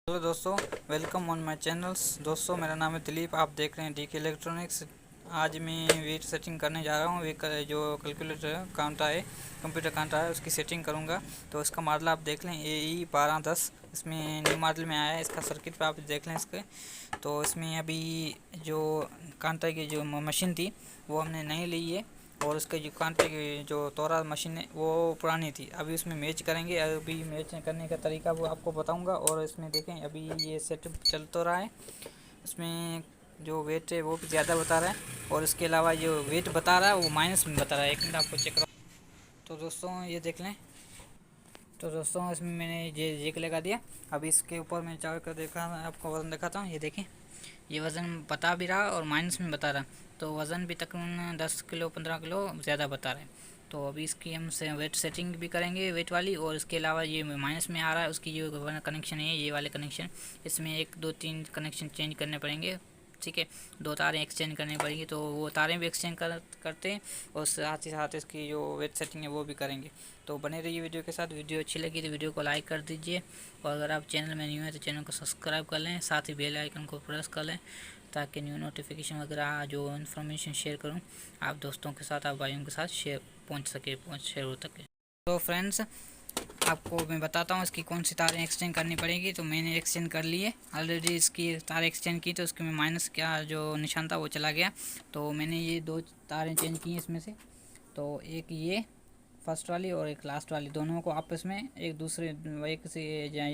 Hello दोस्तों, welcome on my channels. दोस्तों, मेरा नाम है दिलीप। आप देख रहे हैं डीके इलेक्ट्रॉनिक्स। आज मैं वेट सेटिंग करने जा रहा हूँ। जो कैलकुलेटर कांटा है, कंप्यूटर कांटा है, उसकी सेटिंग करूँगा। तो इसका मॉडल आप देख लें, AE1210। इसमें न्यू मॉडल में आया है। इसका सर्किट पे आप देख लें इसके। तो इसमें अभी जो कांटा की जो मशीन थी वो हमने नई ली है, और उसके जो कांटे की जो तोरा मशीन है वो पुरानी थी। अभी उसमें मैच करेंगे। अभी मैच करने का तरीका वो आपको बताऊंगा। और इसमें देखें, अभी ये सेटअप चल तो रहा है। इसमें जो वेट है वो भी ज़्यादा बता रहा है, और इसके अलावा जो वेट बता रहा है वो माइनस में बता रहा है। एक मिनट आपको चेक करा। तो दोस्तों ये देख लें। तो दोस्तों इसमें मैंने ये जेक लगा दिया। अभी इसके ऊपर मैं चार कर देखा, आपको वज़न दिखाता हूँ। ये देखें, ये वज़न बता भी रहा और माइनस में बता रहा। तो वज़न भी तकरीबन 10 किलो 15 किलो ज़्यादा बता रहा है। तो अभी इसकी हम से वेट सेटिंग भी करेंगे, वेट वाली। और इसके अलावा ये माइनस में आ रहा है, उसकी जो कनेक्शन है, ये वाले कनेक्शन, इसमें 1 2 3 कनेक्शन चेंज करने पड़ेंगे। ठीक है, 2 तारें एक्सचेंज करनी पड़ेंगी। तो वो तारें भी एक्सचेंज करते हैं, और साथ ही साथ इसकी जो वेट सेटिंग है वो भी करेंगे। तो बने रहिए वीडियो के साथ। वीडियो अच्छी लगी तो वीडियो को लाइक कर दीजिए, और अगर आप चैनल में न्यू है तो चैनल को सब्सक्राइब कर लें, साथ ही बेल आइकन को प्रेस कर लें, ताकि न्यू नोटिफिकेशन वगैरह जो इन्फॉर्मेशन शेयर करूं आप दोस्तों के साथ, आप भाइयों के साथ शेयर हो सके। तो फ्रेंड्स, आपको मैं बताता हूँ इसकी कौन सी तारें एक्सचेंज करनी पड़ेगी। तो मैंने एक्सचेंज कर ली है ऑलरेडी। इसकी तार एक्सचेंज की तो उसके में माइनस का जो निशान था वो चला गया। तो मैंने ये 2 तारें चेंज की हैं इसमें से। तो एक ये फर्स्ट वाली और एक लास्ट वाली, दोनों को आपस में एक दूसरे एक से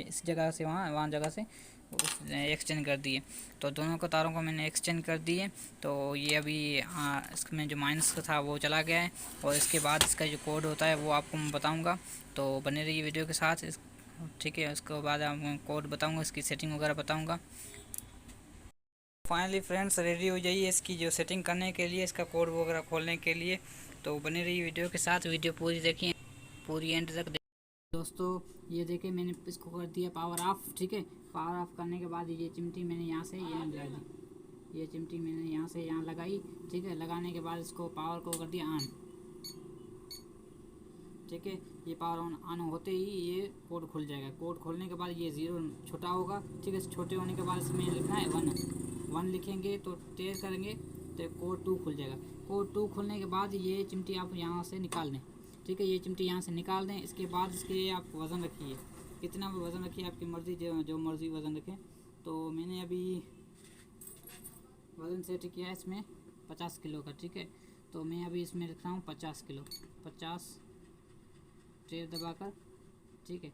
इस जगह से वहाँ जगह से एक्सचेंज कर दिए। तो दोनों को तारों को मैंने एक्सचेंज कर दिए। तो ये अभी इसमें जो माइनस का था वो चला गया है, और इसके बाद इसका जो कोड होता है वो आपको मैं बताऊँगा। तो बने रहिए वीडियो के साथ। ठीक है, उसके बाद आपको कोड बताऊँगा, इसकी सेटिंग वगैरह बताऊँगा। फाइनली फ्रेंड्स, रेडी हो जाइए इसकी जो सेटिंग करने के लिए, इसका कोड वगैरह खोलने के लिए। तो बने रहिए वीडियो के साथ। वीडियो पूरी देखिए, पूरी एंड तक। दोस्तों ये देखिए, मैंने इसको कर दिया पावर ऑफ। ठीक है, पावर ऑफ करने के बाद ये चिमटी मैंने यहाँ से ये लगा दी। ये चिमटी मैंने यहाँ से यहाँ लगाई। ठीक है, लगाने के बाद इसको पावर को कर दिया ऑन। ठीक है, ये पावर ऑन होते ही ये कोड खुल जाएगा। कोड खोलने के बाद ये 0 छोटा होगा। ठीक है, छोटे होने के बाद इसमें लिखना है 1 लिखेंगे तो टेयर करेंगे तो कोड 2 खुल जाएगा। कोड 2 खुलने के बाद ये चिमटी आप यहाँ से निकाल दें। ठीक है, ये चिमटी यहाँ से निकाल दें। इसके बाद इसके आप वज़न रखिए, कितना भी वज़न रखिए, आपकी मर्ज़ी, जो मर्ज़ी वज़न रखें। तो मैंने अभी वज़न सेट किया है इसमें 50 किलो का। ठीक है, तो मैं अभी इसमें रख रहा हूँ 50 किलो। 50 टेर दबाकर, ठीक है,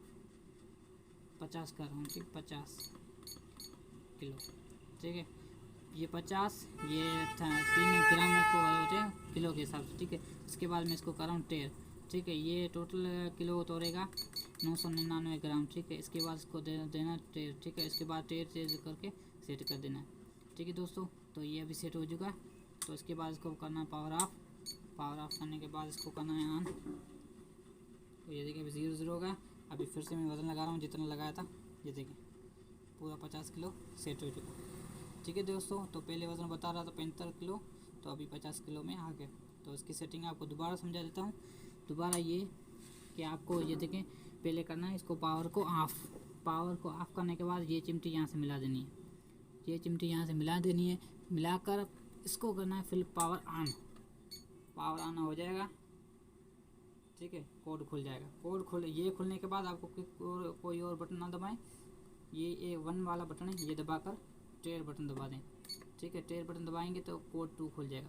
50 कर रहा हूँ। ठीक, 50 किलो। ठीक है, ये 50, ये 3 ग्राम को होते हैं किलो के हिसाब से। ठीक है, इसके बाद मैं इसको कर रहा हूँ टेर। ठीक है, ये टोटल किलो तोड़ेगा 999 ग्राम। ठीक है, इसके बाद इसको देना टेर। ठीक है, इसके बाद टेर करके सेट कर देना। ठीक है दोस्तों, तो ये अभी सेट हो चुका। तो इसके बाद इसको करना पावर ऑफ। पावर ऑफ करने के बाद इसको करना है ऑन। तो ये देखिए, अभी 0 होगा। अभी फिर से मैं वज़न लगा रहा हूँ जितना लगाया था। ये देखिए, पूरा 50 किलो सेट हो चुका। ठीक है दोस्तों, तो पहले वज़न बता रहा था 75 किलो, तो अभी 50 किलो में आ गया। तो इसकी सेटिंग आपको दोबारा समझा देता हूँ। दोबारा ये कि आपको ये देखें, पहले करना है इसको पावर को ऑफ। पावर को ऑफ करने के बाद ये चिमटी यहाँ से मिला देनी है। ये चिमटी यहाँ से मिला देनी है। मिलाकर इसको करना है फिर पावर ऑन। पावर ऑन हो जाएगा। ठीक है, कोड खुल जाएगा। कोड ये खुलने के बाद आपको कोई और बटन ना दबाएं। ये 1 वाला बटन है, ये दबाकर टेयर बटन दबा दें। ठीक है, टेयर बटन दबाएंगे तो कोड 2 खुल जाएगा।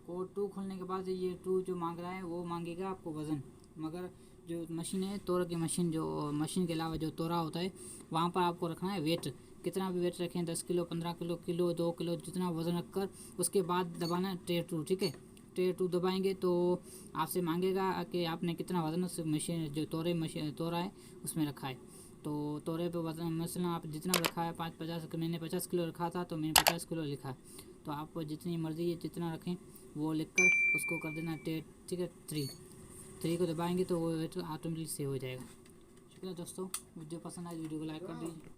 कोड 2 खुलने के बाद ये 2 जो मांग रहा है वो मांगेगा आपको वज़न। मगर जो मशीन है, तोरा की मशीन, जो मशीन के अलावा जो तोरा होता है, वहाँ पर आपको रखना है वेट। कितना भी वेट रखें, 10 किलो 15 किलो 2 किलो, जितना वज़न रखकर उसके बाद दबाना है टेयर 2। ठीक है, टेयर 2 दबाएंगे तो आपसे मांगेगा कि आपने कितना वज़न उस मशीन, जो तोरा है उसमें रखा है। तो तोरे पे वज़न मसलन आप जितना रखा है 50, मैंने 50 किलो रखा था तो मैंने 50 किलो लिखा। तो आपको जितनी मर्ज़ी है जितना रखें वो लिखकर उसको कर देना टेयर। ठीक है, 3 को दबाएंगे तो वो ऑटोमेटिक सेव हो जाएगा। शुक्रिया दोस्तों, वीडियो पसंद आए वीडियो को लाइक कर दीजिए।